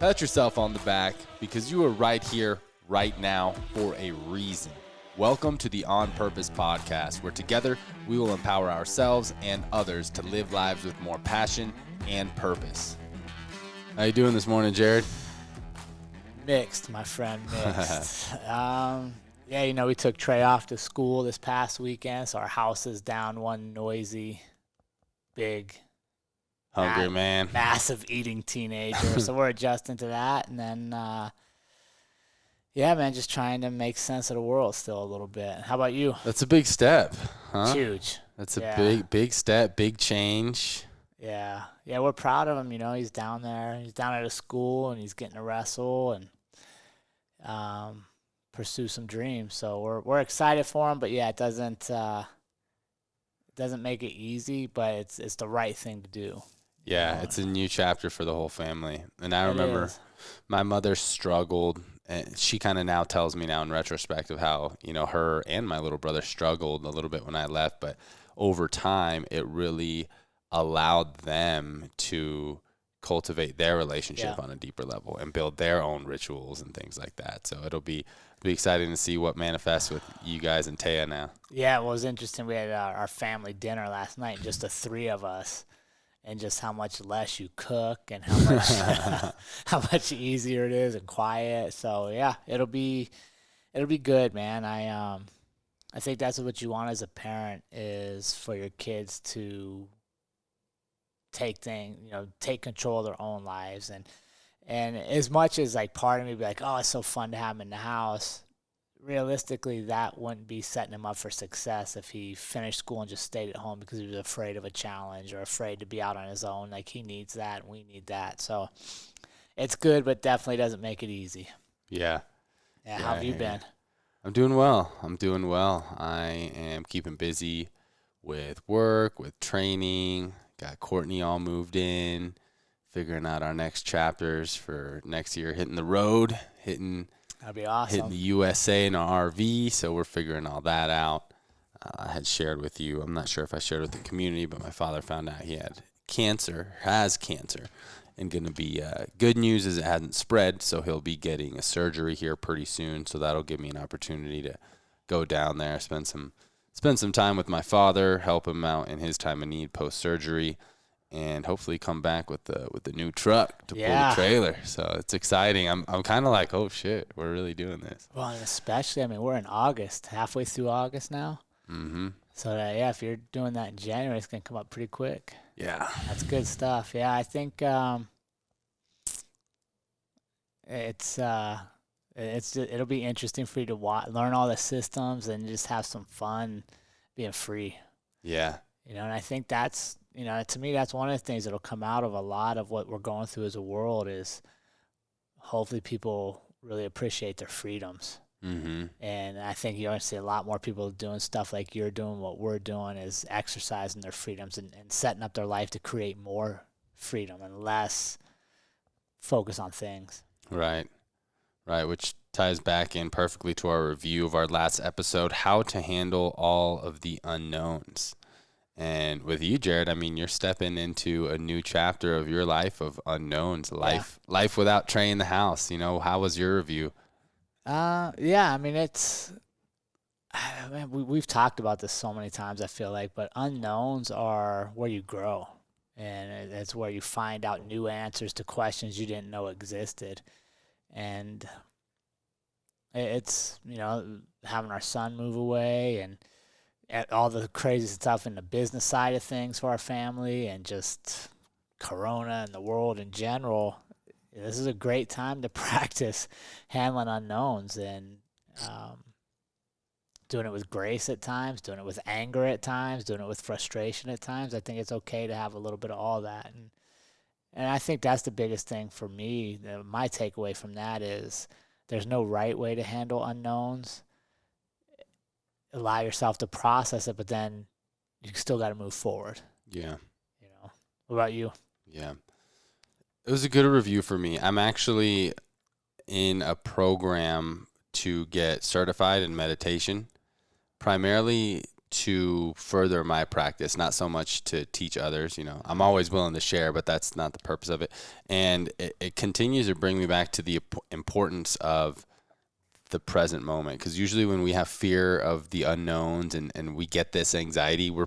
Pat yourself on the back because you are right here, right now, for a reason. Welcome to the On Purpose podcast, where together we will empower ourselves and others to live lives with more passion and purpose. How you doing this morning, Jared? Mixed, my friend, mixed. We took Trey off to school this past weekend, so our house is down one noisy, big, Hungry man. massive eating teenager. So we're adjusting to that, and then, just trying to make sense of the world still a little bit. How about you? That's a big step, huh? It's huge. That's a big step, big change. Yeah, we're proud of him. You know, he's down there. He's down at a school, and he's getting to wrestle and pursue some dreams. So we're excited for him. But yeah, it doesn't make it easy, but it's the right thing to do. Yeah, it's a new chapter for the whole family. And I remember my mother struggled, and she kind of now tells me now in retrospect of how, her and my little brother struggled a little bit when I left. But over time, it really allowed them to cultivate their relationship on a deeper level and build their own rituals and things like that. So it'll be exciting to see what manifests with you guys and Taya now. Yeah, well, it was interesting. We had our family dinner last night, just the three of us, and just how much less you cook and how much easier it is and quiet. So yeah, it'll be good, man. I think that's what you want as a parent, is for your kids to take control of their own lives. And as much as like part of me be like, oh, it's so fun to have him in the house, realistically that wouldn't be setting him up for success if he finished school and just stayed at home because he was afraid of a challenge or afraid to be out on his own. Like, he needs that and we need that. So it's good, but definitely doesn't make it easy. Yeah. How have you been? I'm doing well. I am keeping busy with work, with training. Got Courtney all moved in, figuring out our next chapters for next year, hitting the road, that'd be awesome. Hitting the USA in our RV, so we're figuring all that out. I had shared with you, I'm not sure if I shared with the community, but my father found out he has cancer, and going to be good news is it hasn't spread, so he'll be getting a surgery here pretty soon, so that'll give me an opportunity to go down there, spend some time with my father, help him out in his time of need post-surgery, and hopefully come back with the new truck to pull the trailer. So it's exciting. I'm kind of like, oh, shit, we're really doing this. Well, and especially, we're in August, halfway through August now. Mm-hmm. So, if you're doing that in January, it's going to come up pretty quick. Yeah. That's good stuff. Yeah, I think it'll be interesting for you to learn all the systems and just have some fun being free. Yeah. And I think that's, to me, that's one of the things that'll come out of a lot of what we're going through as a world, is hopefully people really appreciate their freedoms. Mm-hmm. And I think you're going to see a lot more people doing stuff like you're doing, what we're doing, is exercising their freedoms and setting up their life to create more freedom and less focus on things. Right, which ties back in perfectly to our review of our last episode, how to handle all of the unknowns. And with you, Jared, you're stepping into a new chapter of your life of unknowns, life without Trey in the house. How was your review? We've talked about this so many times, I feel like, but unknowns are where you grow, and it's where you find out new answers to questions you didn't know existed. And it's, having our son move away and all the crazy stuff in the business side of things for our family, and just Corona and the world in general. This is a great time to practice handling unknowns and doing it with grace at times, doing it with anger at times, doing it with frustration at times. I think it's okay to have a little bit of all that. And I think that's the biggest thing for me. My takeaway from that is there's no right way to handle unknowns. Allow yourself to process it, but then you still got to move forward. Yeah. What about you? Yeah. It was a good review for me. I'm actually in a program to get certified in meditation, primarily to further my practice, not so much to teach others. You know, I'm always willing to share, but that's not the purpose of it. And it continues to bring me back to the importance of the present moment. Because usually when we have fear of the unknowns and we get this anxiety, we're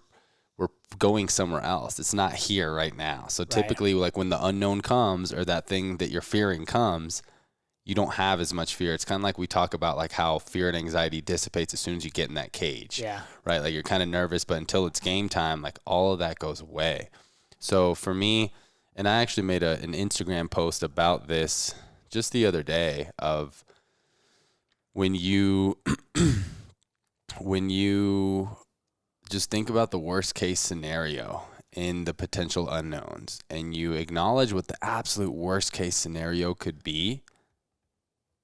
going somewhere else. It's not here right now. So typically, like when the unknown comes or that thing that you're fearing comes, you don't have as much fear. It's kind of like we talk about like how fear and anxiety dissipates as soon as you get in that cage. Yeah. Right? Like you're kind of nervous, but until it's game time, like all of that goes away. So for me, and I actually made an Instagram post about this just the other day of when you just think about the worst case scenario in the potential unknowns and you acknowledge what the absolute worst case scenario could be,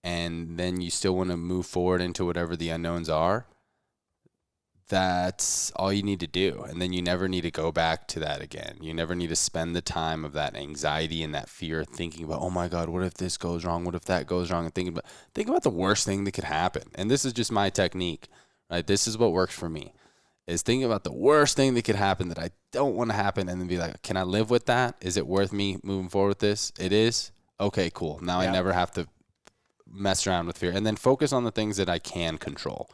and then you still want to move forward into whatever the unknowns are, that's all you need to do. And then you never need to go back to that again. You never need to spend the time of that anxiety and that fear thinking about, oh my God, what if this goes wrong? What if that goes wrong? And think about the worst thing that could happen. And this is just my technique, right? This is what works for me, is thinking about the worst thing that could happen that I don't want to happen, and then be like, can I live with that? Is it worth me moving forward with this? It is? Okay, cool. Now I never have to mess around with fear. And then focus on the things that I can control,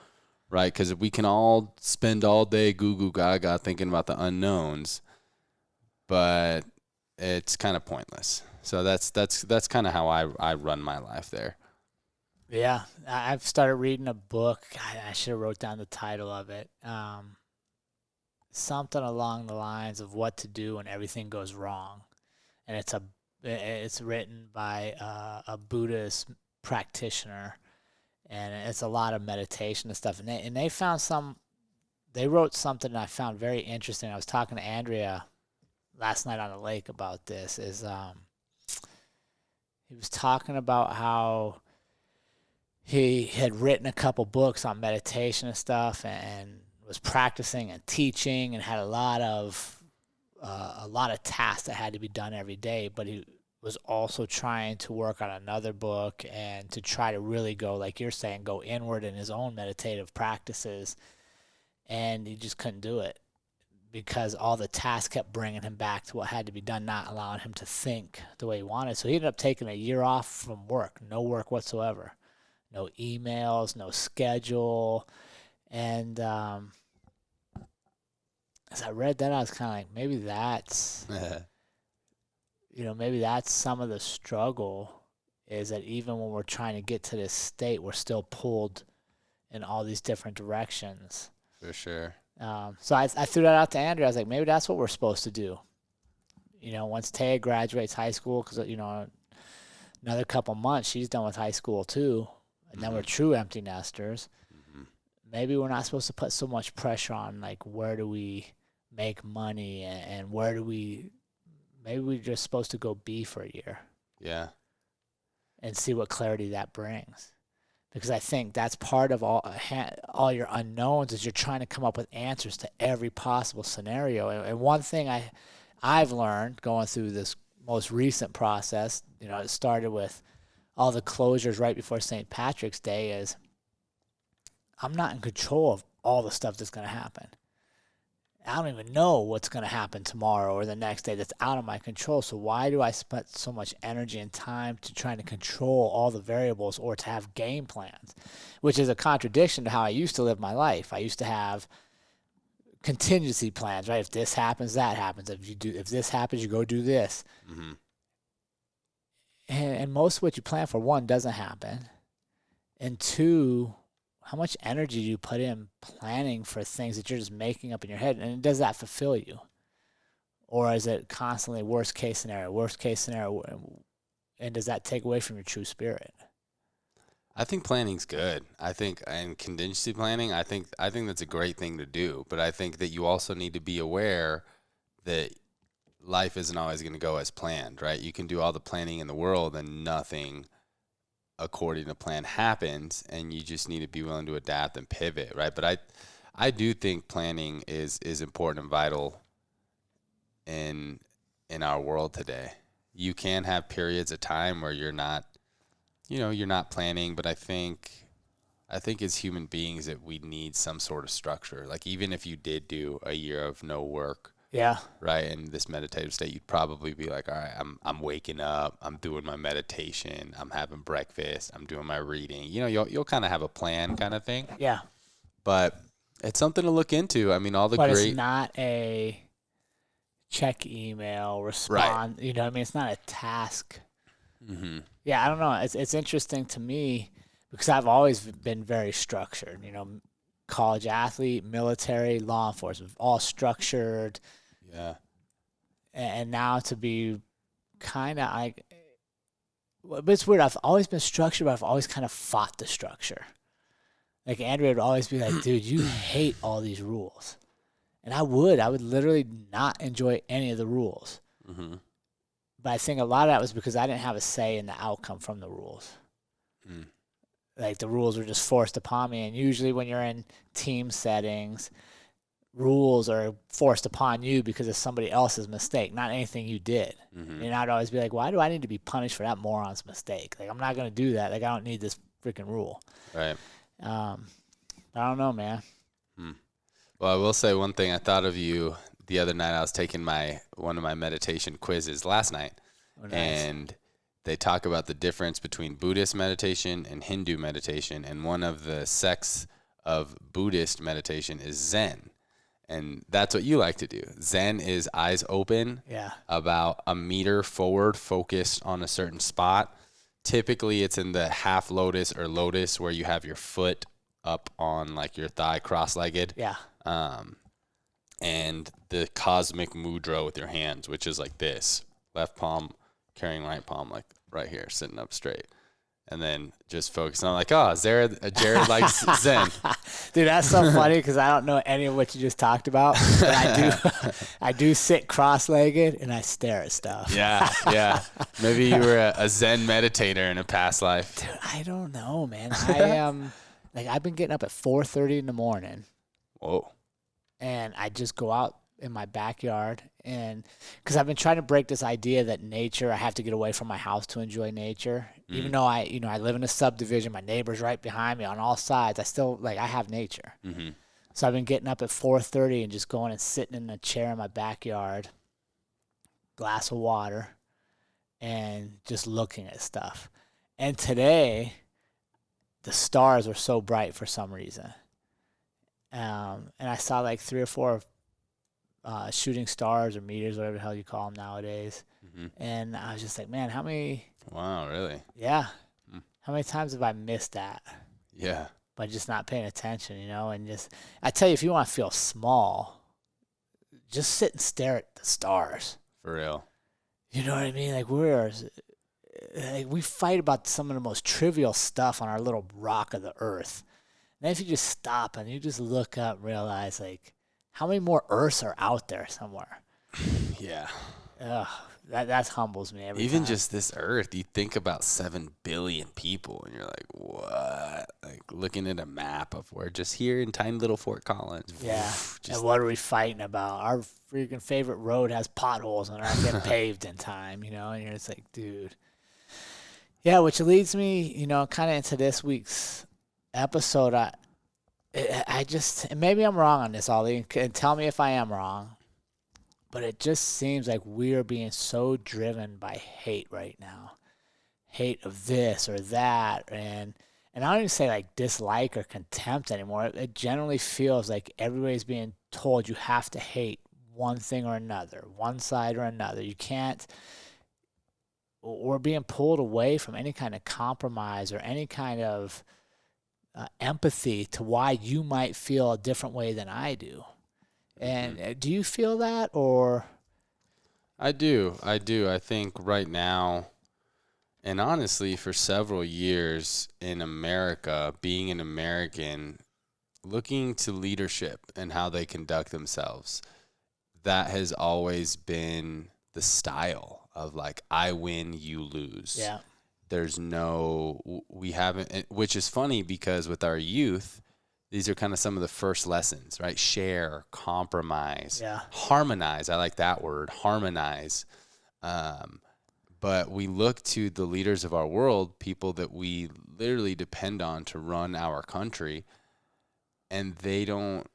right? Because we can all spend all day goo gaga thinking about the unknowns, but it's kind of pointless. So that's kind of how I run my life there. Yeah, I've started reading a book. I should have wrote down the title of it. Something along the lines of what to do when everything goes wrong, and it's written by a Buddhist practitioner, and it's a lot of meditation and stuff. And they wrote something that I found very interesting. I was talking to Andrea last night on the lake about this. He was talking about how he had written a couple books on meditation and stuff, and was practicing and teaching, and had a lot of tasks that had to be done every day. But he was also trying to work on another book and to try to really go, like you're saying, go inward in his own meditative practices. And he just couldn't do it because all the tasks kept bringing him back to what had to be done, not allowing him to think the way he wanted. So he ended up taking a year off from work, no work whatsoever. No emails, no schedule. And as I read that, I was kind of like, maybe that's, maybe that's some of the struggle, is that even when we're trying to get to this state, we're still pulled in all these different directions. For sure. So I threw that out to Andrea. I was like, maybe that's what we're supposed to do. Once Taya graduates high school, because, another couple months, she's done with high school too. And then we're true empty nesters. Mm-hmm. Maybe we're not supposed to put so much pressure on, like, where do we make money and where do maybe we're just supposed to go be for a year. Yeah. And see what clarity that brings. Because I think that's part of all your unknowns, is you're trying to come up with answers to every possible scenario. And one thing I've learned going through this most recent process, it started with all the closures right before St. Patrick's Day, is I'm not in control of all the stuff that's going to happen. I don't even know what's going to happen tomorrow or the next day. That's out of my control. So why do I spend so much energy and time to trying to control all the variables or to have game plans, which is a contradiction to how I used to live my life. I used to have contingency plans, right? If this happens, that happens. If this happens, you go do this. Mm-hmm. And most of what you plan for, one, doesn't happen. And two, how much energy do you put in planning for things that you're just making up in your head? And does that fulfill you? Or is it constantly worst case scenario? And does that take away from your true spirit? I think planning's good. And contingency planning, I think that's a great thing to do. But I think that you also need to be aware that life isn't always going to go as planned, right? You can do all the planning in the world and nothing according to plan happens, and you just need to be willing to adapt and pivot, right? But I do think planning is important and vital in our world today. You can have periods of time where you're not planning, but I think I think as human beings that we need some sort of structure. Like even if you did do a year of no work, Yeah. right, in this meditative state, you'd probably be like, all right, I'm waking up, I'm doing my meditation, I'm having breakfast, I'm doing my reading. You know, you'll kind of have a plan kind of thing. Yeah. But it's something to look into. I mean, all the But great. it's not a check email, respond. Right. You know what I mean? It's not a task. Mm-hmm. Yeah, I don't know. It's interesting to me because I've always been very structured. You know, college athlete, military, law enforcement, all structured. Yeah. And now to be kind of like, but it's weird. I've always been structured, but I've always kind of fought the structure. Like Andrea would always be like, dude, you hate all these rules. And I would literally not enjoy any of the rules. Mm-hmm. But I think a lot of that was because I didn't have a say in the outcome from the rules. Mm. Like the rules were just forced upon me. And usually when you're in team settings, rules are forced upon you because of somebody else's mistake, not anything you did. Mm-hmm. And I'd always be like, why do I need to be punished for that moron's mistake? Like, I'm not going to do that. Like, I don't need this freaking rule. Right. I don't know, man. Well, I will say one thing. I thought of you the other night. I was taking one of my meditation quizzes last night. Oh, nice. And they talk about the difference between Buddhist meditation and Hindu meditation. And one of the sects of Buddhist meditation is Zen. And that's what you like to do. Zen is eyes open, about a meter forward, focused on a certain spot. Typically, it's in the half lotus or lotus where you have your foot up on like your thigh, cross-legged. Yeah. And the cosmic mudra with your hands, which is like this. Left palm carrying right palm, like right here, sitting up straight. And then just focus. And I'm like, oh, Jared likes Zen. Dude, that's so funny because I don't know any of what you just talked about. But I do sit cross-legged and I stare at stuff. Yeah. Maybe you were a Zen meditator in a past life. Dude, I don't know, man. I am I've been getting up at 4:30 in the morning. Whoa. And I just go out in my backyard, and because I've been trying to break this idea that nature, I have to get away from my house to enjoy nature. Even though I live in a subdivision, my neighbor's right behind me on all sides. I still I have nature. Mm-hmm. So I've been getting up at 4:30 and just going and sitting in a chair in my backyard, glass of water, and just looking at stuff. And today, the stars were so bright for some reason. And I saw like 3 or 4 shooting stars or meters, whatever the hell you call them nowadays. Mm-hmm. And I was just like, man, how many? Wow, really? Yeah. How many times have I missed that? Yeah. By just not paying attention, and I tell you, if you want to feel small, just sit and stare at the stars. For real. You know what I mean? We fight about some of the most trivial stuff on our little rock of the earth. And if you just stop and you just look up and realize, how many more Earths are out there somewhere? Yeah. That humbles me every time. Even just this Earth, you think about 7 billion people, and you're like, what? Like, looking at a map of where just here in tiny little Fort Collins. Yeah. And what are we fighting about? Our freaking favorite road has potholes and aren't getting paved in time, and you're just like, dude. Yeah, which leads me, kind of into this week's episode. I just, and maybe I'm wrong on this, Ollie, and tell me if I am wrong, but it just seems like we're being so driven by hate right now. Hate of this or that, and I don't even say dislike or contempt anymore. It generally feels like everybody's being told you have to hate one thing or another, one side or another. You can't, or being pulled away from any kind of compromise or any kind of empathy to why you might feel a different way than I do. And do you feel that, or? I do. I think right now, and honestly, for several years in America, being an American, looking to leadership and how they conduct themselves, that has always been the style of I win, you lose. Yeah. We haven't, which is funny because with our youth, these are kind of some of the first lessons, right? Share, compromise, harmonize. I like that word, harmonize. But But we look to the leaders of our world, people that we literally depend on to run our country, and they don't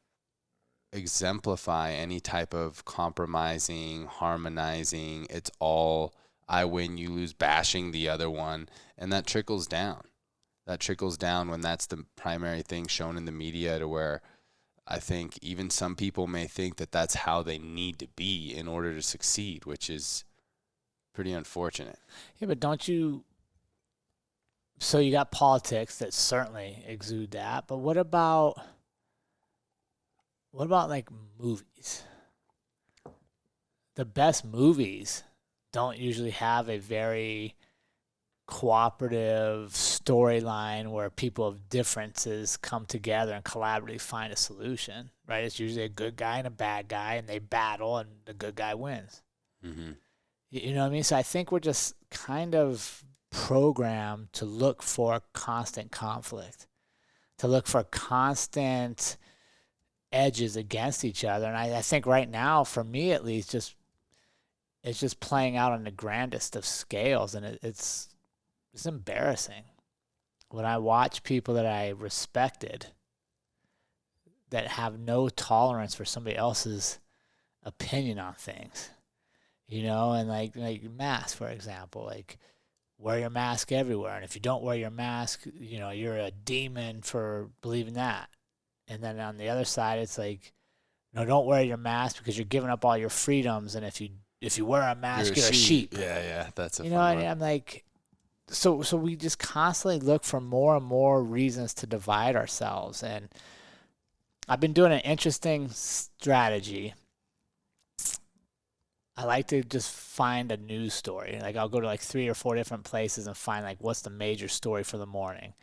exemplify any type of compromising, harmonizing. It's all I win, you lose, bashing the other one. And that trickles down. That trickles down when that's the primary thing shown in the media, to where I think even some people may think that that's how they need to be in order to succeed, which is pretty unfortunate. Yeah, but don't you... So you got politics that certainly exude that, but what about like movies? The best movies don't usually have a very cooperative storyline where people of differences come together and collaboratively find a solution, right? It's usually a good guy and a bad guy, and they battle, and the good guy wins. Mm-hmm. You know what I mean? So I think we're just kind of programmed to look for constant conflict, to look for constant edges against each other. And I think right now, for me at least, it's just playing out on the grandest of scales, and it's embarrassing when I watch people that I respected that have no tolerance for somebody else's opinion on things, you know. And like masks, for example, like, wear your mask everywhere, and if you don't wear your mask, you know, you're a demon for believing that. And then on the other side, it's like, no, don't wear your mask because you're giving up all your freedoms, and if you wear a mask, you're a sheep. Yeah, that's a you fun know. one. And I'm like, so we just constantly look for more and more reasons to divide ourselves. And I've been doing an interesting strategy. I like to just find a news story. Like, I'll go to like 3 or 4 different places and find like what's the major story for the morning.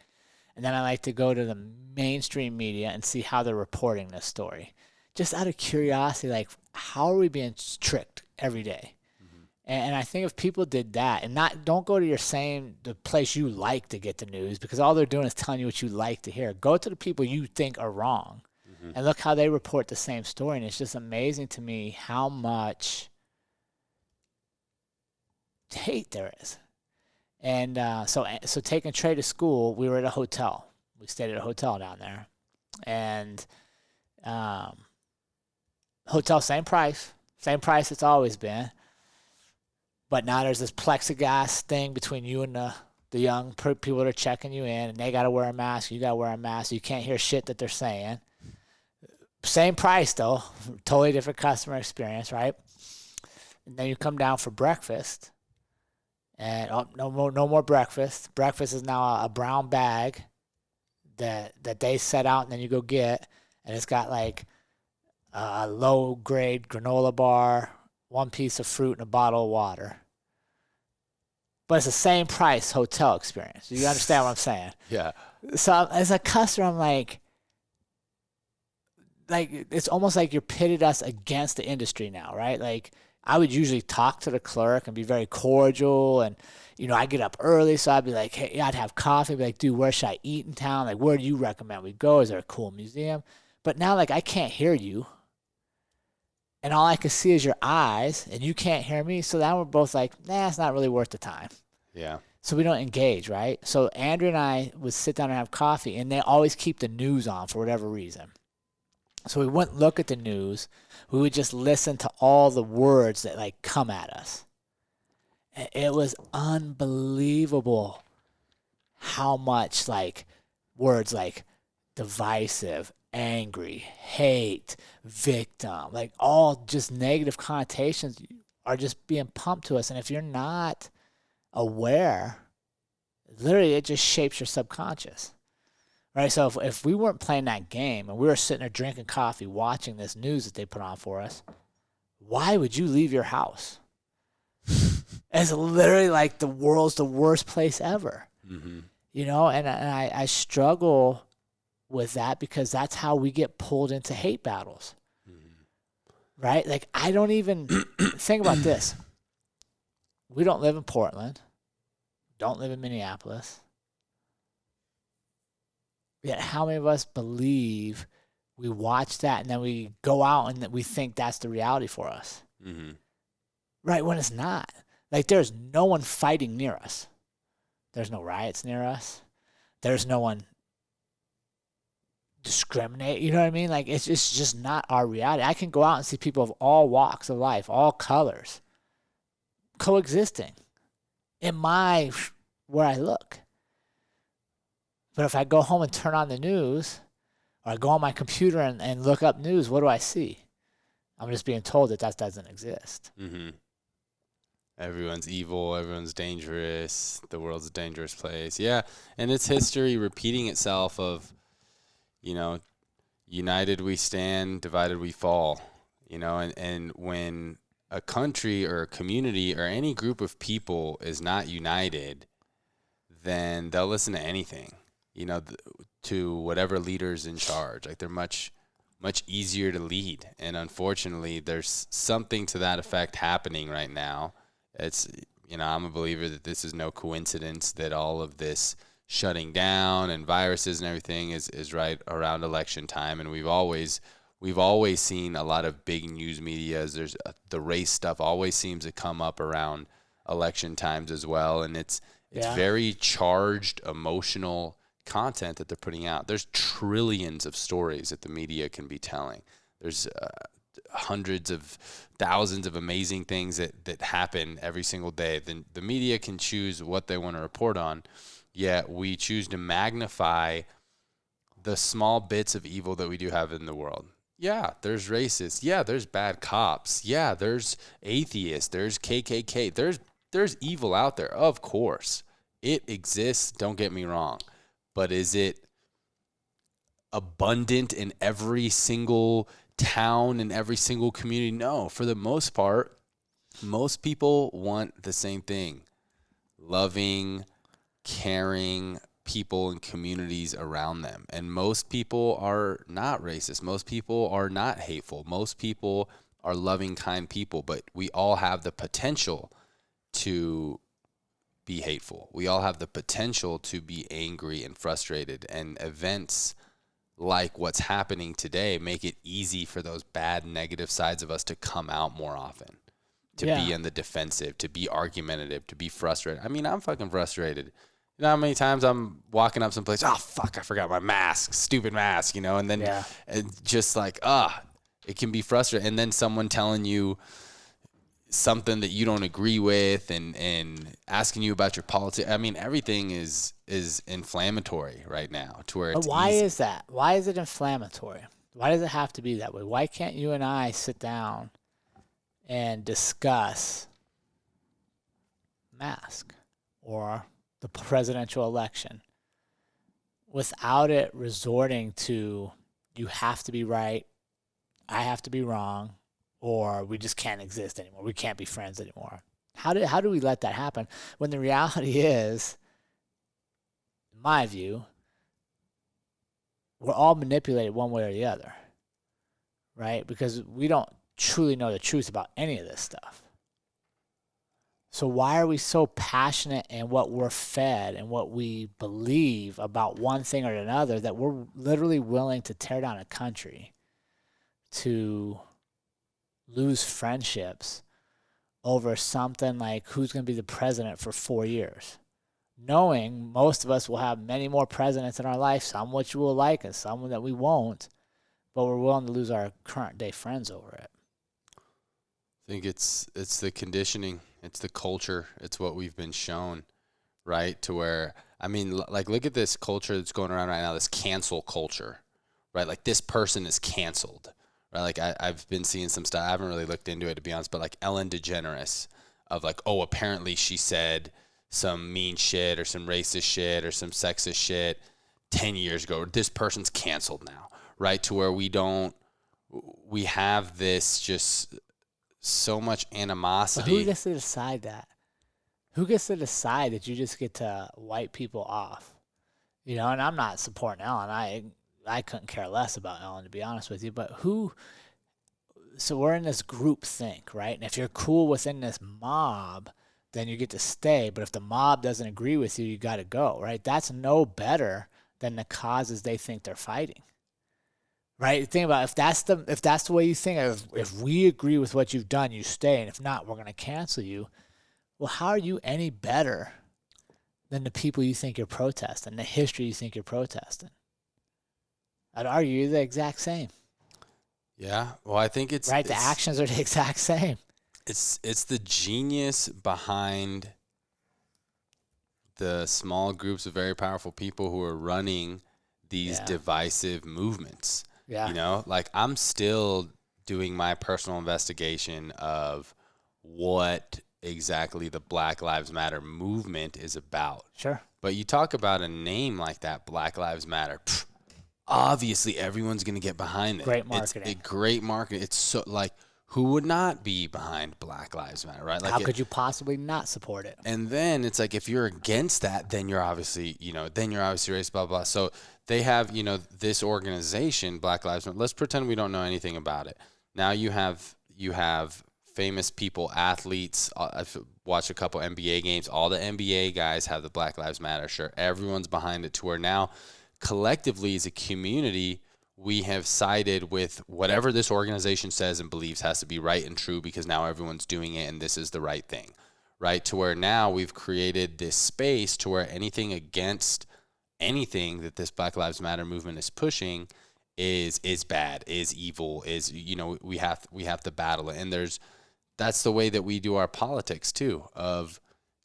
And then I like to go to the mainstream media and see how they're reporting this story. Just out of curiosity, like, how are we being tricked every day? Mm-hmm. And I think if people did that, and don't go to the place you like to get the news, because all they're doing is telling you what you like to hear. Go to the people you think are wrong, mm-hmm. and look how they report the same story. And it's just amazing to me how much hate there is. And so taking Trey to school, we were at a hotel. We stayed at a hotel down there. And hotel, same price it's always been. But now there's this plexiglass thing between you and the young people that are checking you in, and they got to wear a mask. You got to wear a mask. You can't hear shit that they're saying. Same price, though. Totally different customer experience, right? And then you come down for breakfast. And no more breakfast. Breakfast is now a brown bag that they set out, and then you go get, and it's got like a low grade granola bar, 1 piece of fruit, and a bottle of water. But it's the same price hotel experience. You understand what I'm saying? Yeah. So as a customer, I'm like it's almost like you're pitted us against the industry now, right? Like, I would usually talk to the clerk and be very cordial, and, you know, I get up early, so I'd be like, hey, I'd have coffee, be like, dude, where should I eat in town? Like, where do you recommend we go? Is there a cool museum? But now, like, I can't hear you, and all I can see is your eyes, and you can't hear me, so now we're both like, nah, it's not really worth the time. Yeah. So we don't engage, right? So Andrew and I would sit down and have coffee, and they always keep the news on for whatever reason. So we wouldn't look at the news. We would just listen to all the words that, like, come at us. And it was unbelievable how much, like, words like divisive, angry, hate, victim, like, all just negative connotations are just being pumped to us. And if you're not aware, literally it just shapes your subconscious. Right, so if we weren't playing that game and we were sitting there drinking coffee, watching this news that they put on for us, why would you leave your house? It's literally like the world's the worst place ever. Mm-hmm. You know, and I struggle with that because that's how we get pulled into hate battles. Mm-hmm. Right? Like, I don't even think about this. We don't live in Portland. Don't live in Minneapolis. Yet how many of us believe we watch that and then we go out and we think that's the reality for us? Mm-hmm. Right, when it's not. Like, there's no one fighting near us. There's no riots near us. There's no one discriminate. You know what I mean? Like, it's just not our reality. I can go out and see people of all walks of life, all colors, coexisting in where I look. But if I go home and turn on the news, or I go on my computer and look up news, what do I see? I'm just being told that doesn't exist. Mm-hmm. Everyone's evil. Everyone's dangerous. The world's a dangerous place. Yeah, and it's history repeating itself of, united we stand, divided we fall. And when a country or a community or any group of people is not united, then they'll listen to anything, to whatever leader's in charge. Like, they're much easier to lead. And unfortunately, there's something to that effect happening right now. It's, I'm a believer that this is no coincidence that all of this shutting down and viruses and everything is right around election time. And we've always seen a lot of big news medias. There's the race stuff always seems to come up around election times as well. And it's very charged, emotional content that they're putting out. There's trillions of stories that the media can be telling. There's hundreds of thousands of amazing things that happen every single day. Then the media can choose what they want to report on, yet we choose to magnify the small bits of evil that we do have in the world. Yeah, there's racists. Yeah, there's bad cops. Yeah, there's atheists. There's KKK. There's evil out there. Of course, it exists. Don't get me wrong. But is it abundant in every single town and every single community? No. For the most part, most people want the same thing. Loving, caring people and communities around them. And most people are not racist. Most people are not hateful. Most people are loving, kind people. But we all have the potential to be hateful. We all have the potential to be angry and frustrated, and events like what's happening today make it easy for those bad, negative sides of us to come out more often, to be in the defensive, to be argumentative, to be frustrated. I mean, I'm fucking frustrated. You know how many times I'm walking up someplace, oh, fuck, I forgot my mask, stupid mask, and then it's just like, it can be frustrating. And then someone telling you something that you don't agree with and asking you about your politics. I mean, everything is inflammatory right now to where it's why easy. is that? Why is it inflammatory? Why does it have to be that way? Why can't you and I sit down and discuss mask or the presidential election without it resorting to, you have to be right, I have to be wrong, or we just can't exist anymore, we can't be friends anymore? How do we let that happen when the reality is, in my view, we're all manipulated one way or the other, right? Because we don't truly know the truth about any of this stuff. So why are we so passionate in what we're fed and what we believe about one thing or another that we're literally willing to tear down a country, to lose friendships over something like who's going to be the president for 4 years, knowing most of us will have many more presidents in our life, some which we'll like and some that we won't, but we're willing to lose our current day friends over it? I think it's the conditioning, it's the culture, it's what we've been shown, right? To where, I mean, like, look at this culture that's going around right now, this cancel culture, right? Like, this person is canceled, right? Like, I've been seeing some stuff. I haven't really looked into it, to be honest, but like Ellen DeGeneres, of like, oh, apparently she said some mean shit or some racist shit or some sexist shit 10 years ago. This person's canceled now, right? To where we have this just so much animosity. But who gets to decide that? Who gets to decide that you just get to wipe people off? And I'm not supporting Ellen. I couldn't care less about Ellen, to be honest with you. But so we're in this group think, right? And if you're cool within this mob, then you get to stay. But if the mob doesn't agree with you, you got to go, right? That's no better than the causes they think they're fighting. Right? Think about if that's the way you think. If we agree with what you've done, you stay, and if not, we're going to cancel you. well, how are you any better than the people you think you're protesting, the history you think you're protesting? I'd argue you're the exact same. Yeah. Well, I think it's right. The actions are the exact same. It's the genius behind the small groups of very powerful people who are running these divisive movements. Yeah. You know, like I'm still doing my personal investigation of what exactly the Black Lives Matter movement is about. Sure. But you talk about a name like that, Black Lives Matter. Obviously, everyone's going to get behind it. Great marketing. It's a great marketing. It's so like, who would not be behind Black Lives Matter, right? Like, how could you possibly not support it? And then it's like, if you're against that, then you're obviously, racist, blah, blah. So they have, this organization, Black Lives Matter. Let's pretend we don't know anything about it. Now you have famous people, athletes. I've watched a couple NBA games. All the NBA guys have the Black Lives Matter shirt. Everyone's behind it, to where now collectively as a community, we have sided with whatever this organization says and believes has to be right and true, because now everyone's doing it and this is the right thing, right? To where now we've created this space to where anything against anything that this Black Lives Matter movement is pushing is bad, is evil, is, we have to battle it. And that's the way that we do our politics too, of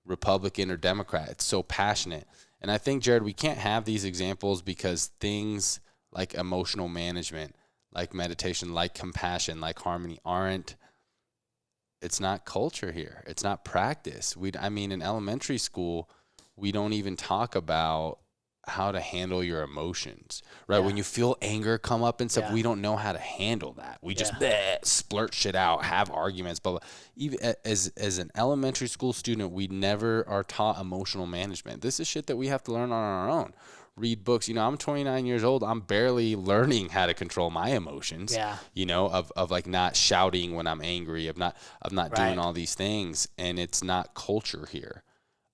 Republican or Democrat. It's so passionate. And I think, Jared, we can't have these examples because things like emotional management, like meditation, like compassion, like harmony it's not culture here. It's not practice. In elementary school, we don't even talk about how to handle your emotions, right? Yeah. When you feel anger come up and stuff, we don't know how to handle that. We just splurt shit out, have arguments, blah, blah. Even as an elementary school student, we never are taught emotional management. This is shit that we have to learn on our own. Read books. I'm 29 years old. I'm barely learning how to control my emotions. Yeah. Of like not shouting when I'm angry, of not doing all these things. And it's not culture here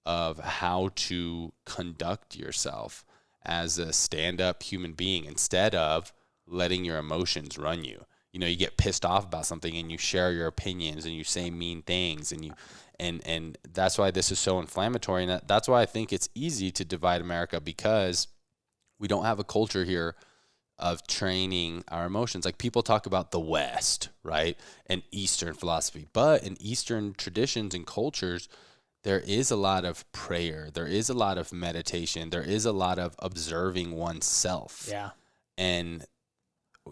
of how to conduct yourself as a stand-up human being, instead of letting your emotions run you. You get pissed off about something and you share your opinions and you say mean things, and that's why this is so inflammatory. And that's why I think it's easy to divide America, because we don't have a culture here of training our emotions. Like, people talk about the West, right? And Eastern philosophy. But in Eastern traditions and cultures, there is a lot of prayer. There is a lot of meditation. There is a lot of observing oneself. Yeah. And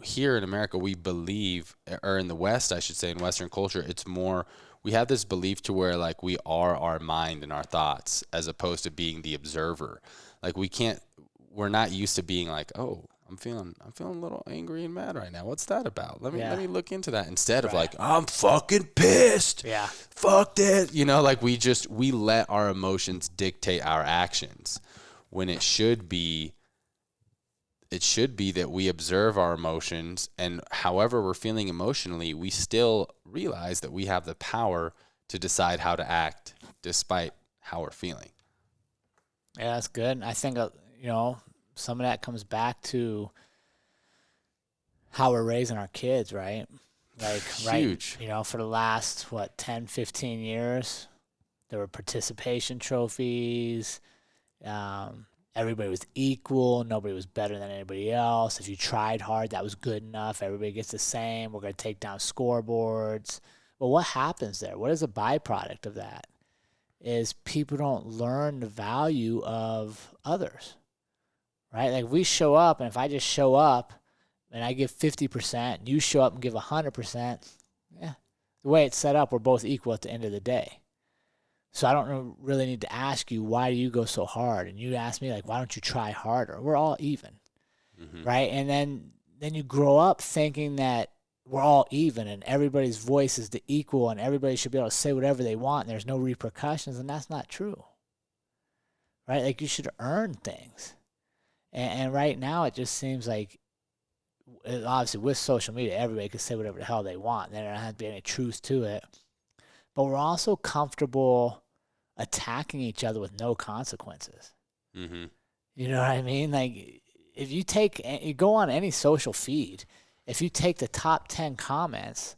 here in America, we believe, or in the West, I should say, in Western culture, it's more, we have this belief to where like we are our mind and our thoughts, as opposed to being the observer. Like, we're not used to being like, oh, I'm feeling a little angry and mad right now. What's that about? Let me look into that, instead of like, I'm fucking pissed. Yeah. Fuck that. Like we let our emotions dictate our actions, when it should be that we observe our emotions, and however we're feeling emotionally, we still realize that we have the power to decide how to act despite how we're feeling. Yeah, that's good. I think, some of that comes back to how we're raising our kids, right? Like, huge. For the last, 10, 15 years, there were participation trophies. Everybody was equal. Nobody was better than anybody else. If you tried hard, that was good enough. Everybody gets the same. We're going to take down scoreboards. But what happens there? What is a byproduct of that? Is people don't learn the value of others, right? Like, we show up, and if I just show up and I give 50%, and you show up and give 100%, the way it's set up, we're both equal at the end of the day. So I don't really need to ask you, why do you go so hard? And you ask me, like, why don't you try harder? We're all even, right? And then you grow up thinking that we're all even and everybody's voice is the equal and everybody should be able to say whatever they want and there's no repercussions, and that's not true, right? Like, you should earn things. And right now it just seems like, obviously with social media, everybody can say whatever the hell they want. There doesn't have to be any truth to it. But we're also comfortable attacking each other with no consequences. Mm-hmm. You know what I mean? Like, if you go on any social feed, if you take the top 10 comments,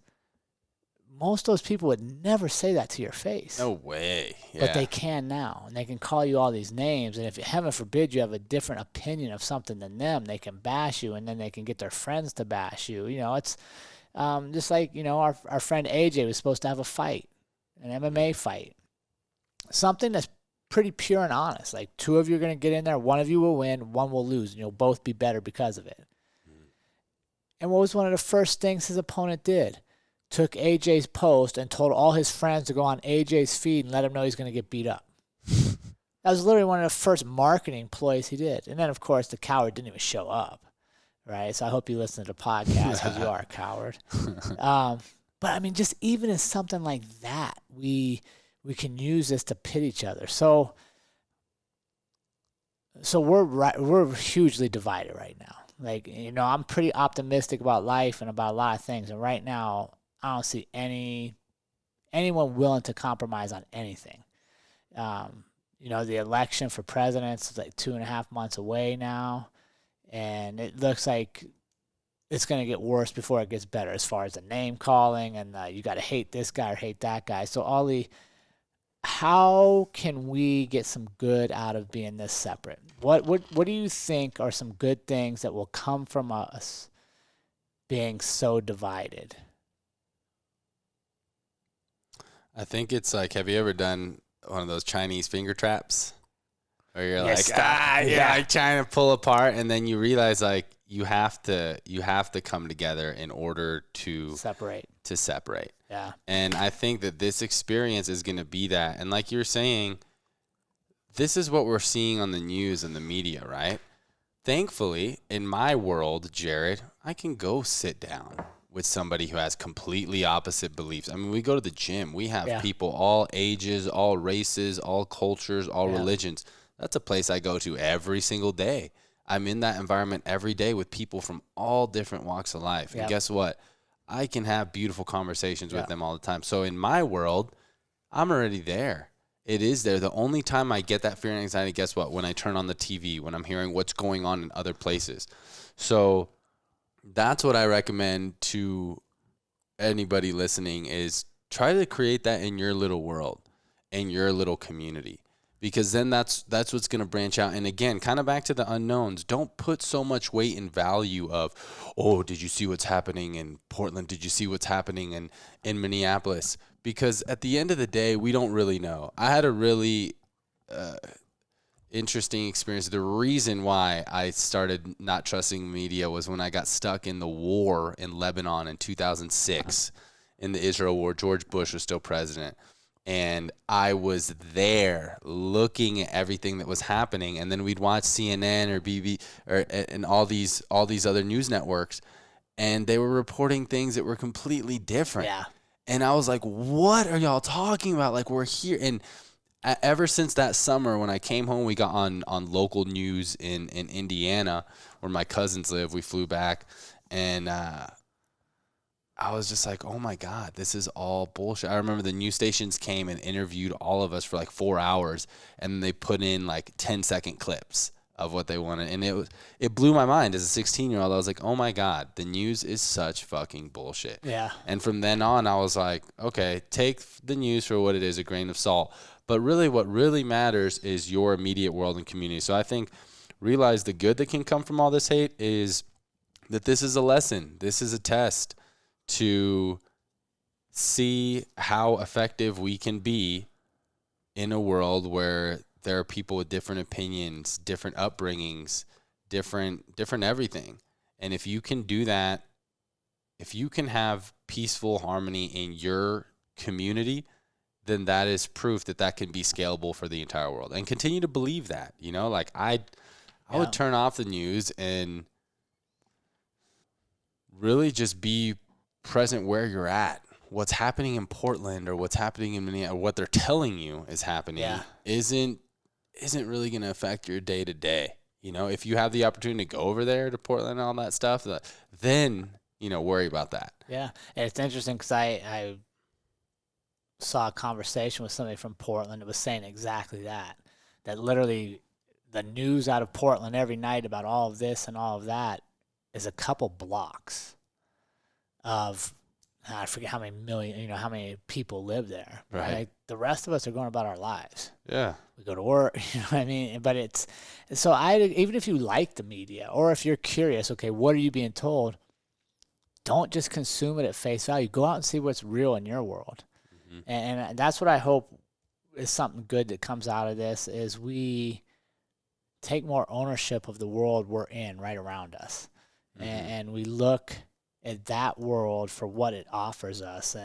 most of those people would never say that to your face. No way. Yeah. But they can now, and they can call you all these names. And if, heaven forbid, you have a different opinion of something than them, they can bash you, and then they can get their friends to bash you. You know, it's just like, you know, our friend AJ was supposed to have a fight, an MMA fight, something that's pretty pure and honest. Like, two of you are going to get in there, one of you will win, one will lose, and you'll both be better because of it. And what was one of the first things his opponent did? Took AJ's post and told all his friends to go on AJ's feed and let him know he's going to get beat up. That was literally one of the first marketing ploys he did. And then, of course, the coward didn't even show up, right? So I hope you listen to the podcast because you are a coward. But, I mean, just even in something like that, we can use this to pit each other. So we're hugely divided right now. Like, you know, I'm pretty optimistic about life and about a lot of things. And right now, I don't see anyone willing to compromise on anything. You know, the election for president is like 2.5 months away now. And it looks like it's going to get worse before it gets better as far as the name calling and you got to hate this guy or hate that guy. So, Ollie, how can we get some good out of being this separate? What do you think are some good things that will come from us being so divided? I think it's like, have you ever done one of those Chinese finger traps? Where you're like, like trying to pull apart, and then you realize like you have to come together in order to separate. Yeah. And I think that this experience is going to be that. And like you're saying, this is what we're seeing on the news and the media, right? Thankfully, in my world, Jared, I can go sit down with somebody who has completely opposite beliefs. I mean, we go to the gym. We have people all ages, all races, all cultures, all religions. That's a place I go to every single day. I'm in that environment every day with people from all different walks of life. And guess what? I can have beautiful conversations with them all the time. So in my world, I'm already there. It is there. The only time I get that fear and anxiety, guess what? When I turn on the TV, when I'm hearing what's going on in other places. So that's what I recommend to anybody listening is try to create that in your little world, in your little community. Because then that's what's going to branch out. And again, kind of back to the unknowns. Don't put so much weight and value of, oh, did you see what's happening in Portland? Did you see what's happening in Minneapolis? Because at the end of the day, we don't really know. I had a really interesting experience. The reason why I started not trusting media was when I got stuck in the war in Lebanon in 2006 in the Israel war. George Bush was still president. And I was there looking at everything that was happening. And then we'd watch CNN or BBC and all these other news networks, and they were reporting things that were completely different. Yeah. And I was like, what are y'all talking about? Like, we're here. And ever since that summer when I came home, we got on local news in Indiana where my cousins live. We flew back, and I was just like, oh my God, this is all bullshit. I remember the news stations came and interviewed all of us for like 4 hours, and they put in like 10-second clips of what they wanted. And it blew my mind as a 16-year-old. I was like, oh my God, the news is such fucking bullshit. Yeah. And from then on, I was like, okay, take the news for what it is, a grain of salt. But really what really matters is your immediate world and community. So I think realize the good that can come from all this hate is that this is a lesson. This is a test to see how effective we can be in a world where there are people with different opinions, different upbringings, different everything. And if you can do that, if you can have peaceful harmony in your community, then that is proof that that can be scalable for the entire world. And continue to believe that, you know, like I would turn off the news and really just be present where you're at. What's happening in Portland or what's happening in Minneapolis, or what they're telling you is happening isn't really going to affect your day to day. You know, if you have the opportunity to go over there to Portland and all that stuff, then, you know, worry about that. Yeah. And it's interesting because I saw a conversation with somebody from Portland that was saying exactly that literally the news out of Portland every night about all of this and all of that is a couple blocks of I forget how many million, how many people live there. Right. Like the rest of us are going about our lives. Yeah. We go to work, you know what I mean? But it's, so even if you like the media or if you're curious, okay, what are you being told? Don't just consume it at face value. Go out and see what's real in your world. Mm-hmm. And that's what I hope is something good that comes out of this is we take more ownership of the world we're in right around us. Mm-hmm. And we look at that world for what it offers us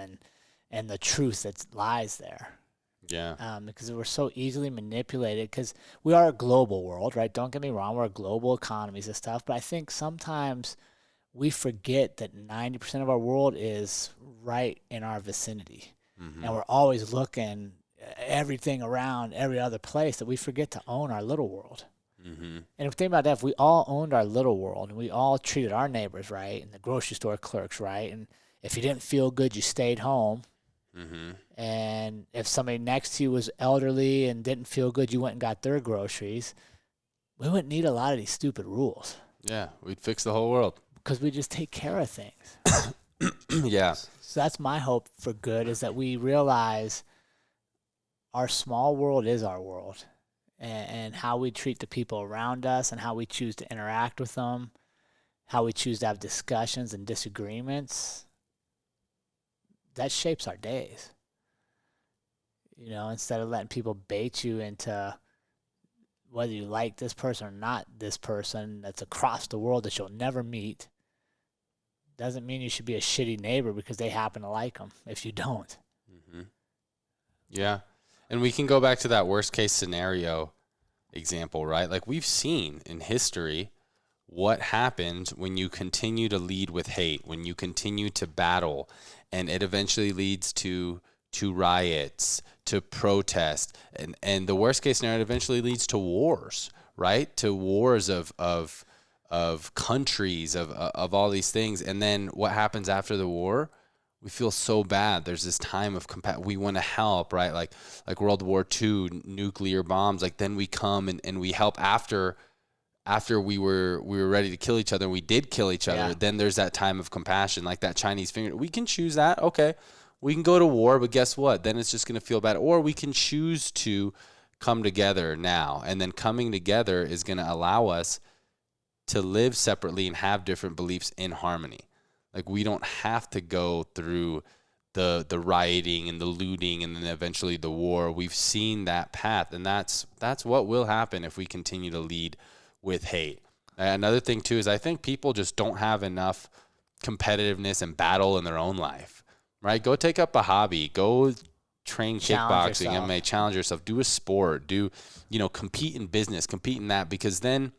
and the truth that lies there. Yeah. Because we're so easily manipulated because we are a global world, right? Don't get me wrong. We're a global economies and stuff. But I think sometimes we forget that 90% of our world is right in our vicinity. Mm-hmm. And we're always looking everything around every other place that we forget to own our little world. Mm-hmm. And if we think about that, if we all owned our little world and we all treated our neighbors right and the grocery store clerks right, and if you didn't feel good, you stayed home. Mm-hmm. And if somebody next to you was elderly and didn't feel good, you went and got their groceries. We wouldn't need a lot of these stupid rules. Yeah, we'd fix the whole world. Because we just take care of things. Yeah. So that's my hope for good is that we realize our small world is our world. And how we treat the people around us and how we choose to interact with them, how we choose to have discussions and disagreements, that shapes our days. Instead of letting people bait you into whether you like this person or not this person that's across the world that you'll never meet, doesn't mean you should be a shitty neighbor because they happen to like them if you don't. Mm-hmm. Yeah. And we can go back to that worst case scenario example, right? Like we've seen in history what happens when you continue to lead with hate, when you continue to battle, and it eventually leads to riots, to protest, and the worst case scenario eventually leads to wars, right? To wars of countries, of all these things. And then what happens after the war? We feel so bad. There's this time of we want to help, right? Like World War II, nuclear bombs. Like then we come and we help after we were ready to kill each other and we did kill each other. Yeah. Then there's that time of compassion, like that Chinese finger. We can choose that. Okay. We can go to war, but guess what? Then it's just going to feel bad. Or we can choose to come together now. And then coming together is going to allow us to live separately and have different beliefs in harmony. Like we don't have to go through the rioting and the looting and then eventually the war. We've seen that path, and that's what will happen if we continue to lead with hate. Another thing too is I think people just don't have enough competitiveness and battle in their own life. Right? Go take up a hobby. Go train kickboxing, MMA, challenge yourself. Do a sport. Compete in business, compete in that, because then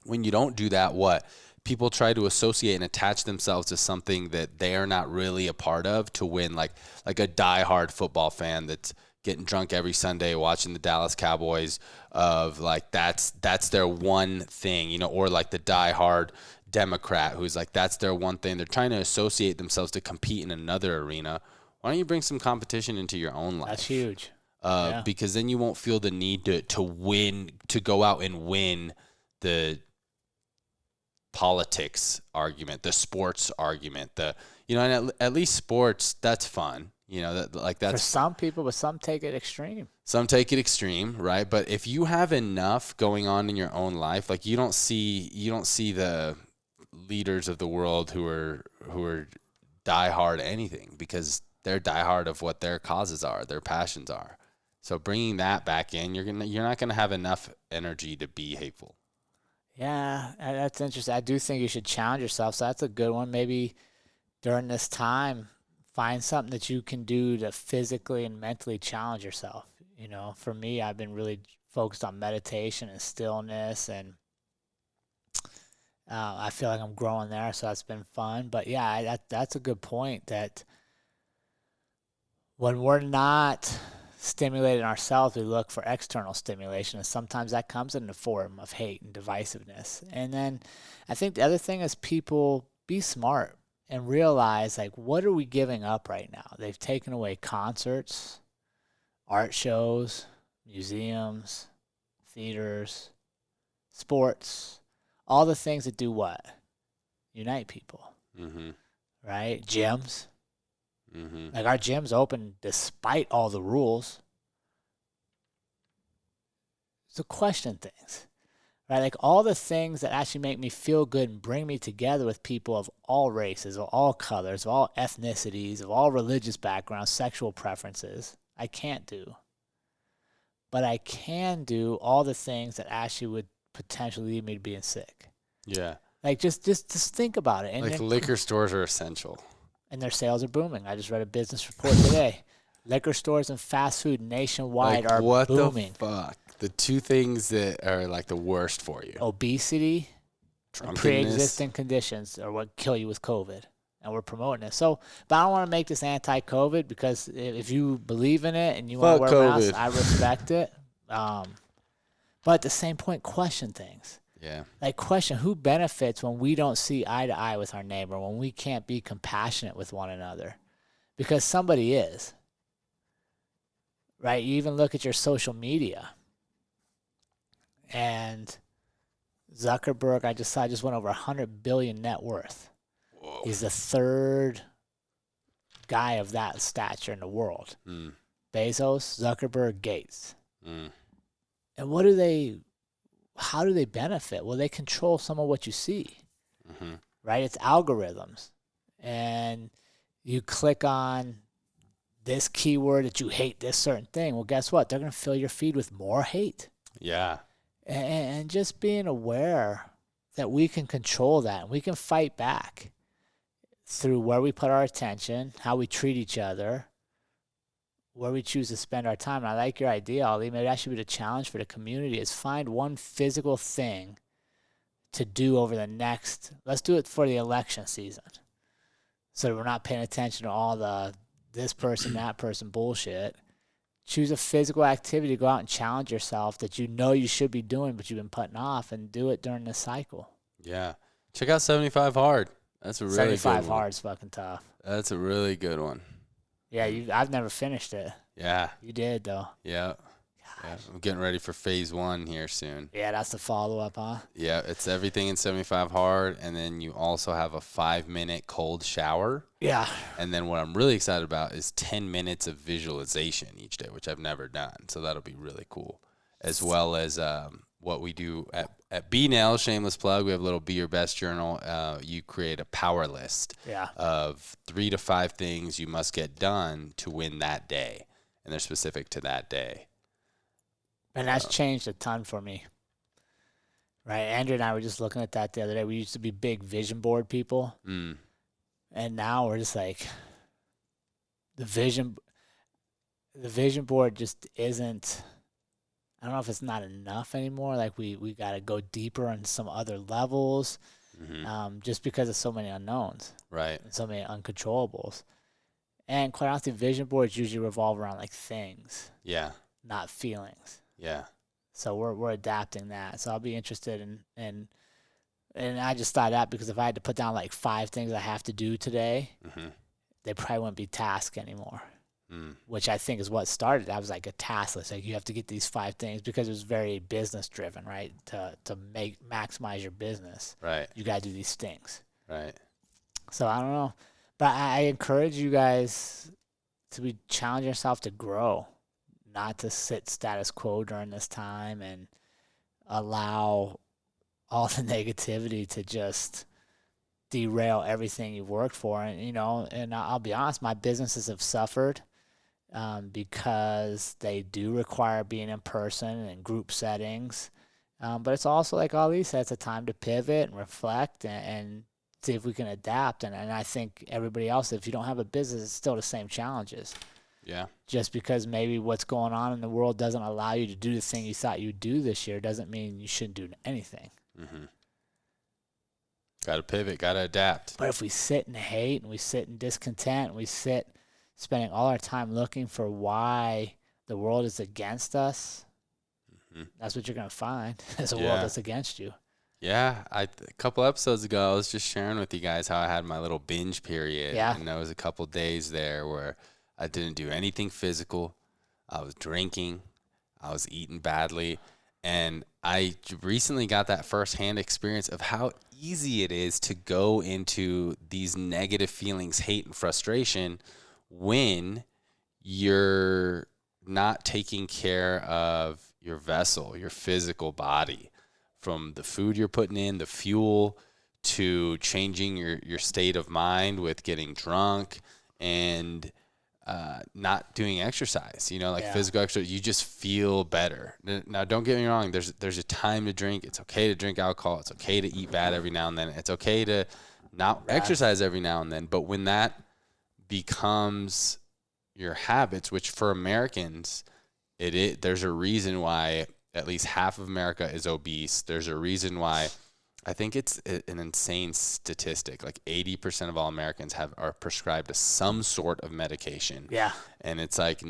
when you don't do that, what? People try to associate and attach themselves to something that they are not really a part of to win, like a diehard football fan that's getting drunk every Sunday watching the Dallas Cowboys, of like that's their one thing, or like the diehard Democrat who's like that's their one thing. They're trying to associate themselves to compete in another arena. Why don't you bring some competition into your own life? That's huge. Because then you won't feel the need to win, to go out and win the politics argument, the sports argument, and at least sports, that's fun. That's for some people, but some take it extreme. Some take it extreme, right? But if you have enough going on in your own life, like you don't see the leaders of the world who are diehard anything, because they're diehard of what their causes are, their passions are. So bringing that back in, you're not gonna have enough energy to be hateful. Yeah, that's interesting. I do think you should challenge yourself. So that's a good one. Maybe during this time, find something that you can do to physically and mentally challenge yourself. For me, I've been really focused on meditation and stillness, and I feel like I'm growing there. So that's been fun. But yeah, that's a good point, that when we're not stimulating ourselves, we look for external stimulation, and sometimes that comes in the form of hate and divisiveness. And then I think the other thing is people be smart and realize, like, what are we giving up right now? They've taken away concerts, art shows, museums, theaters, sports, all the things that do what? Unite people. Mm-hmm. Right? Gyms. Like our gym's open despite all the rules. So question things, right? Like all the things that actually make me feel good and bring me together with people of all races, of all colors, of all ethnicities, of all religious backgrounds, sexual preferences, I can't do. But I can do all the things that actually would potentially lead me to being sick. Yeah. Like just think about it. And like liquor stores are essential. And their sales are booming. I just read a business report today. Liquor stores and fast food nationwide like, are what booming. The fuck? The two things that are like the worst for you. Obesity, and pre-existing conditions are what kill you with COVID. And we're promoting it. So, but I don't want to make this anti-COVID because if you believe in it and you want to wear masks, I respect it. But at the same point, question things. Yeah. Like question who benefits when we don't see eye to eye with our neighbor, when we can't be compassionate with one another. Because somebody is. Right? You even look at your social media. And Zuckerberg, I just went over 100 billion net worth. Whoa. He's the third guy of that stature in the world. Bezos, Zuckerberg, Gates. And how do they benefit? Well, they control some of what you see, right? It's algorithms. And you click on this keyword that you hate this certain thing. Well, guess what? They're going to fill your feed with more hate. Yeah. And just being aware that we can control that and we can fight back through where we put our attention, how we treat each other, where we choose to spend our time. And I like your idea, Ali. Maybe that should be the challenge for the community is find one physical thing to do over the next, let's do it for the election season. So we're not paying attention to all the this person, that person bullshit. Choose a physical activity to go out and challenge yourself that you know you should be doing, but you've been putting off, and do it during this cycle. Yeah. Check out 75 Hard. That's a really good one. 75 Hard's fucking tough. That's a really good one. Yeah, I've never finished it. Yeah. You did, though. Yeah. Yeah, I'm getting ready for phase 1 here soon. Yeah, that's the follow-up, huh? Yeah, it's everything in 75 Hard, and then you also have a 5-minute cold shower. Yeah. And then what I'm really excited about is 10 minutes of visualization each day, which I've never done. So that'll be really cool. As well as what we do at B-Nail, shameless plug, we have a little Be Your Best journal. You create a power list of 3 to 5 things you must get done to win that day. And they're specific to that day. And that's changed a ton for me. Right? Andrew and I were just looking at that the other day. We used to be big vision board people. And now we're just like, the vision board just isn't, I don't know if it's not enough anymore. Like we got to go deeper on some other levels just because of so many unknowns. Right. And so many uncontrollables. And quite honestly, vision boards usually revolve around like things. Yeah. Not feelings. Yeah. So we're adapting that. So I'll be interested in and I just thought that because if I had to put down like 5 things I have to do today, they probably wouldn't be tasks anymore. Which I think is what started. I was like a task list. Like you have to get these 5 things because it was very business driven, right? To maximize your business. Right. You gotta do these things. Right. So I don't know. But I encourage you guys to be challenging yourself to grow. Not to sit status quo during this time and allow all the negativity to just derail everything you've worked for. And, and I'll be honest, my businesses have suffered because they do require being in person and group settings. But it's also, like Ali said, it's a time to pivot and reflect and see if we can adapt. And I think everybody else, if you don't have a business, it's still the same challenges. Yeah. Just because maybe what's going on in the world doesn't allow you to do the thing you thought you'd do this year doesn't mean you shouldn't do anything. Got to pivot, got to adapt. But if we sit in hate and we sit in discontent, and we sit spending all our time looking for why the world is against us, that's what you're going to find. It's a world that's against you. Yeah, a couple episodes ago, I was just sharing with you guys how I had my little binge period. Yeah. And there was a couple days there where I didn't do anything physical. I was drinking. I was eating badly. And I recently got that firsthand experience of how easy it is to go into these negative feelings, hate and frustration when you're not taking care of your vessel, your physical body, from the food you're putting in, the fuel, to changing your state of mind with getting drunk and not doing exercise, like physical exercise. You just feel better. Now, don't get me wrong. There's a time to drink. It's okay to drink alcohol. It's okay to eat bad every now and then. It's okay to not exercise every now and then. But when that becomes your habits, which for Americans, there's a reason why at least half of America is obese. There's a reason why. I think it's an insane statistic. Like 80% of all Americans are prescribed some sort of medication. Yeah. And it's like,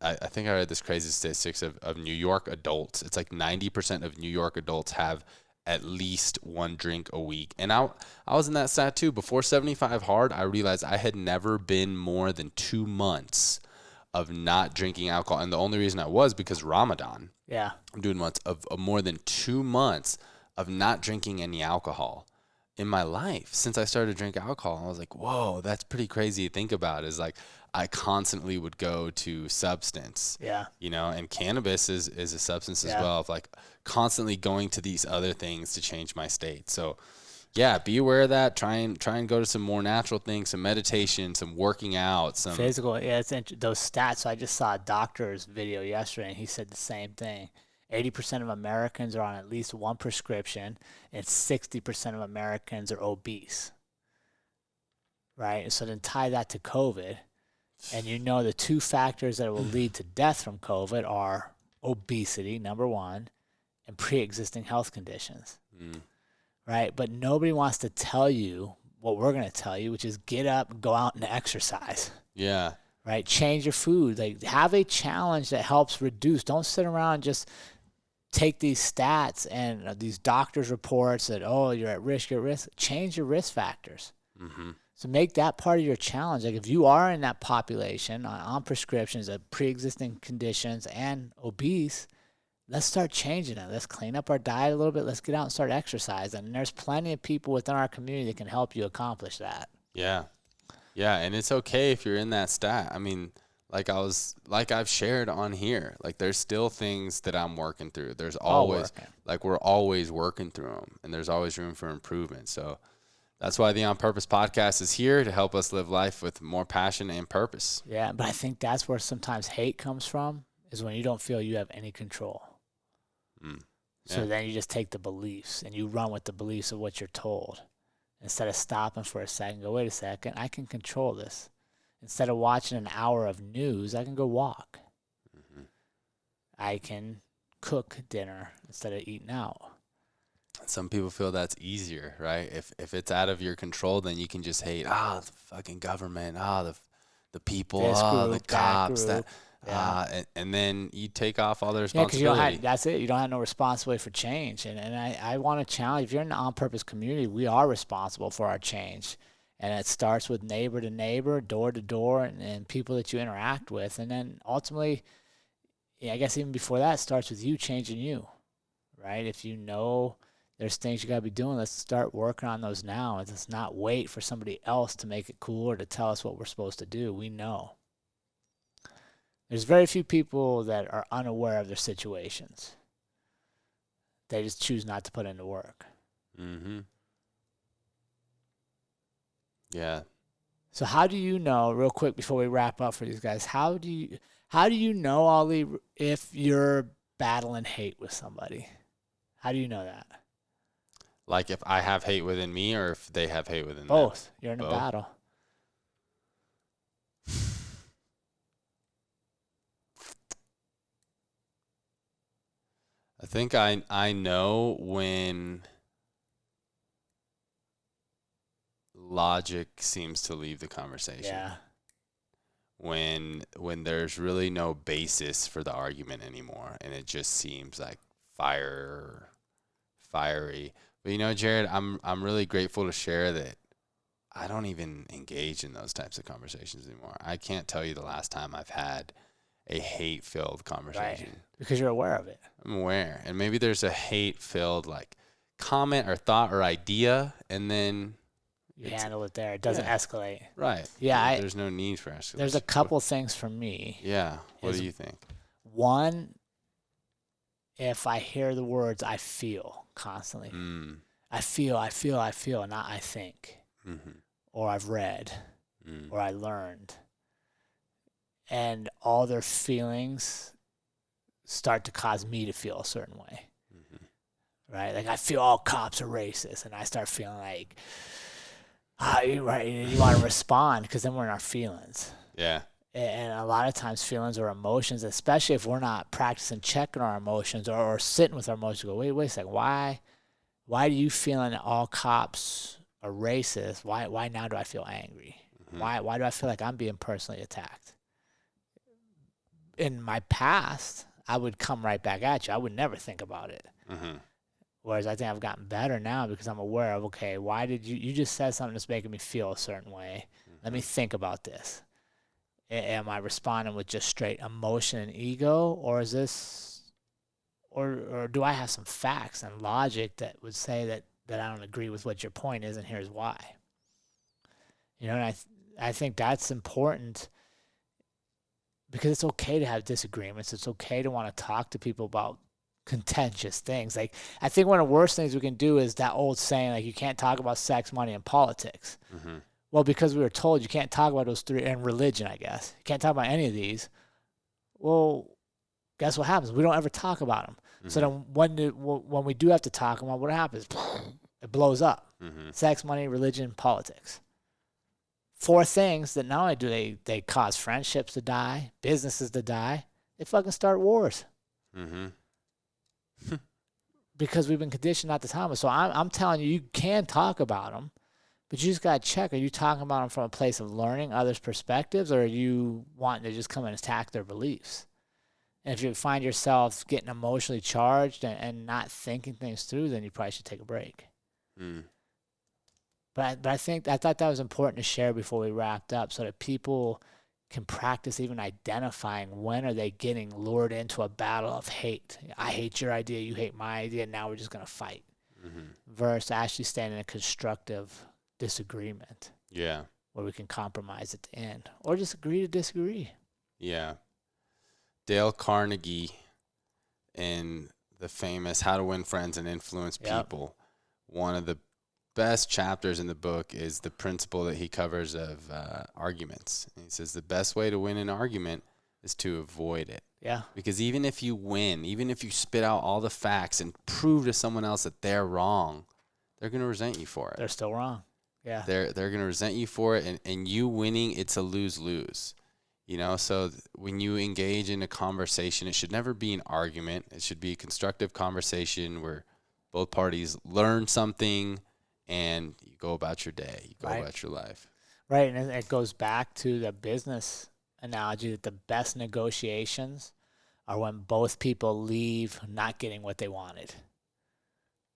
I think I read this crazy statistics of New York adults. It's like 90% of New York adults have at least one drink a week. And I was in that stat too. Before 75 hard, I realized I had never been more than 2 months of not drinking alcohol. And the only reason I was because Ramadan. Yeah. I'm doing months of more than 2 months of not drinking any alcohol in my life. Since I started to drink alcohol, I was like, whoa, that's pretty crazy to think about. Is like I constantly would go to substance. Yeah. And cannabis is a substance as well, of like constantly going to these other things to change my state. So yeah, be aware of that. Try and go to some more natural things, some meditation, some working out, some physical. Yeah, it's those stats. So I just saw a doctor's video yesterday, and he said the same thing. 80% of Americans are on at least one prescription, and 60% of Americans are obese. Right? And so then tie that to COVID, and the two factors that will lead to death from COVID are obesity, number one, and pre-existing health conditions. Right? But nobody wants to tell you what we're going to tell you, which is get up and go out and exercise. Yeah. Right? Change your food. Like, have a challenge that helps reduce. Don't sit around and just take these stats and these doctors' reports that, you're at risk, Change your risk factors. Mm-hmm. So make that part of your challenge. Like, if you are in that population on prescriptions of pre-existing conditions and obese, let's start changing it. Let's clean up our diet a little bit. Let's get out and start exercising. And there's plenty of people within our community that can help you accomplish that. Yeah. Yeah, and it's okay if you're in that stat. I mean, I've shared on here, like there's still things that I'm working through. There's always, we're always working through them, and there's always room for improvement. So that's why the On Purpose podcast is here, to help us live life with more passion and purpose. Yeah, but I think that's where sometimes hate comes from, is when you don't feel you have any control. So then you just take the beliefs and you run with the beliefs of what you're told. Instead of stopping for a second, go, wait a second, I can control this. Instead of watching an hour of news, I can go walk. Mm-hmm. I can cook dinner instead of eating out. Some people feel that's easier, right? If it's out of your control, then you can just hate, the fucking government, the people, the cops, and then you take off all the responsibility. Yeah, because that's it. You don't have no responsibility for change. And I want to challenge, if you're in the on-purpose community, we are responsible for our change. And it starts with neighbor to neighbor, door to door, and people that you interact with. And then ultimately, I guess even before that, it starts with you changing you, right? If you know there's things you got to be doing, let's start working on those now. And let's not wait for somebody else to make it cool or to tell us what we're supposed to do. We know. There's very few people that are unaware of their situations. They just choose not to put in the work. Mm-hmm. Yeah. So how do you know, real quick before we wrap up for these guys, how do you know, Ollie, if you're battling hate with somebody? How do you know that? Like if I have hate within me or if they have hate within them? Both. You're in a battle. I think I know when logic seems to leave the conversation. Yeah. When there's really no basis for the argument anymore, and it just seems like fiery. But Jared, I'm really grateful to share that I don't even engage in those types of conversations anymore. I can't tell you the last time I've had a hate-filled conversation. Right. Because you're aware of it. I'm aware. And maybe there's a hate-filled comment or thought or idea, and then You handle it there. It doesn't escalate. Right. Yeah. There's no need for escalation. There's a couple things for me. Yeah. What do you think? One, if I hear the words I feel constantly. I feel, not I think. Or I've read. Or I learned. And all their feelings start to cause me to feel a certain way. Right? Like I feel all cops are racist. And I start feeling like, right, and you want to respond because then we're in our feelings. Yeah. And a lot of times feelings or emotions, especially if we're not practicing checking our emotions or sitting with our emotions, go, wait a second, why do you feeling that all cops are racist? Why now do I feel angry? Why do I feel like I'm being personally attacked? In my past, I would come right back at you. I would never think about it. Whereas I think I've gotten better now because I'm aware of, okay, why did you just said something that's making me feel a certain way. Let me think about this. Am I responding with just straight emotion and ego, or is this, or do I have some facts and logic that would say that I don't agree with what your point is, and here's why? You know, and I think that's important because it's okay to have disagreements. It's okay to want to talk to people about contentious things. Like, I think one of the worst things we can do is that old saying, like, you can't talk about sex, money, and politics. Well, because we were told you can't talk about those three, and religion, I guess. You can't talk about any of these. Well, guess what happens? We don't ever talk about them. So then when we do have to talk about, what happens? It blows up. Sex, money, religion, politics. 4 things that not only do they cause friendships to die, businesses to die, they fucking start wars. Because we've been conditioned not to talk about them. So I'm telling you, you can talk about them, but you just got to check. Are you talking about them from a place of learning others' perspectives, or are you wanting to just come and attack their beliefs? And if you find yourself getting emotionally charged and not thinking things through, then you probably should take a break. But I thought that was important to share before we wrapped up, so that people can practice even identifying when are they getting lured into a battle of hate. I hate your idea, you hate my idea, now we're just going to fight. Versus actually staying in a constructive disagreement. Yeah. Where we can compromise at the end. Or just agree to disagree. Yeah. Dale Carnegie in the famous How to Win Friends and Influence People, one of the best chapters in the book is the principle that he covers of arguments. And he says the best way to win an argument is to avoid it. Yeah. Because even if you win, even if you spit out all the facts and prove to someone else that they're wrong, they're going to resent you for it. They're still wrong. Yeah. They're going to resent you for it, and you winning, it's a lose-lose. You know, so when you engage in a conversation, it should never be an argument. It should be a constructive conversation where both parties learn something and you go about your day, you go about your life. Right, and it goes back to the business analogy that the best negotiations are when both people leave not getting what they wanted,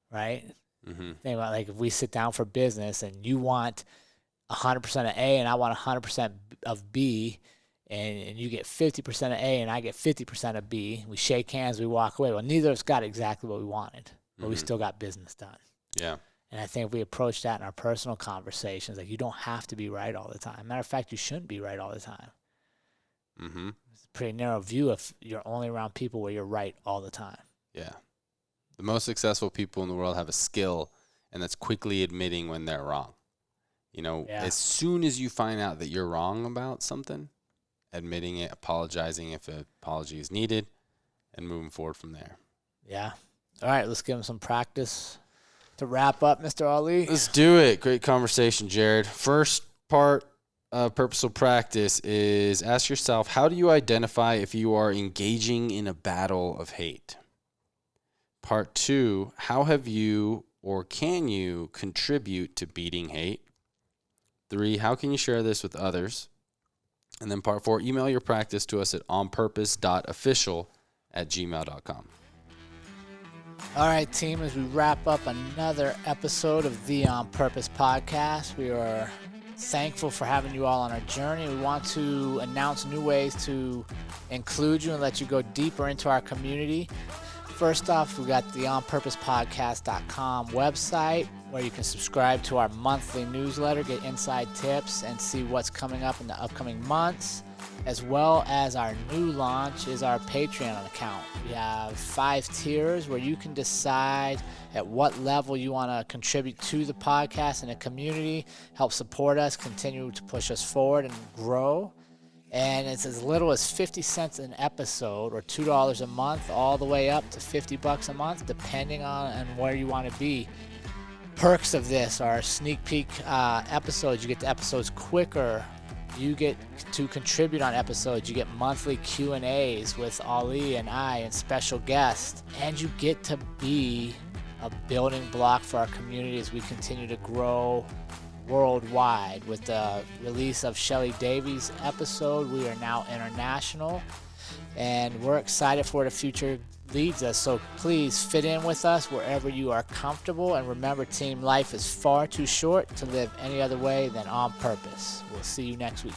right? Think about, like, if we sit down for business and you want 100% of A and I want 100% of B, and you get 50% of A and I get 50% of B, we shake hands, we walk away. Well, neither of us got exactly what we wanted, but we still got business done. Yeah. And I think if we approach that in our personal conversations, like, you don't have to be right all the time. Matter of fact, you shouldn't be right all the time. It's a pretty narrow view if you're only around people where you're right all the time. Yeah. The most successful people in the world have a skill, and that's quickly admitting when they're wrong. You know, as soon as you find out that you're wrong about something, admitting it, apologizing if an apology is needed, and moving forward from there. Yeah. All right, let's give them some practice to wrap up, Mr. Ali. Let's do it. Great conversation, Jared. First part of Purposeful Practice is ask yourself, how do you identify if you are engaging in a battle of hate? Part 2, how have you or can you contribute to beating hate? 3, how can you share this with others? And then part 4, email your practice to us at onpurpose.official@gmail.com. All right, team, as we wrap up another episode of the On Purpose podcast, we are thankful for having you all on our journey. We want to announce new ways to include you and let you go deeper into our community. First off, we got the onpurposepodcast.com website. where you can subscribe to our monthly newsletter, get inside tips, and see what's coming up in the upcoming months. As well as our new launch is our Patreon account. We have 5 tiers where you can decide at what level you want to contribute to the podcast and the community, help support us, continue to push us forward and grow. And it's as little as 50 cents an episode or $2 a month, all the way up to $50 a month, depending on where you want to be. Perks of this are sneak peek episodes. You get the episodes quicker. You get to contribute on episodes. You get monthly Q&As with Ali and I and special guests. And you get to be a building block for our community as we continue to grow worldwide. With the release of Shelly Davies' episode, we are now international. And we're excited for the future leads us. So please fit in with us wherever you are comfortable. And remember, team, life is far too short to live any other way than on purpose. We'll see you next week.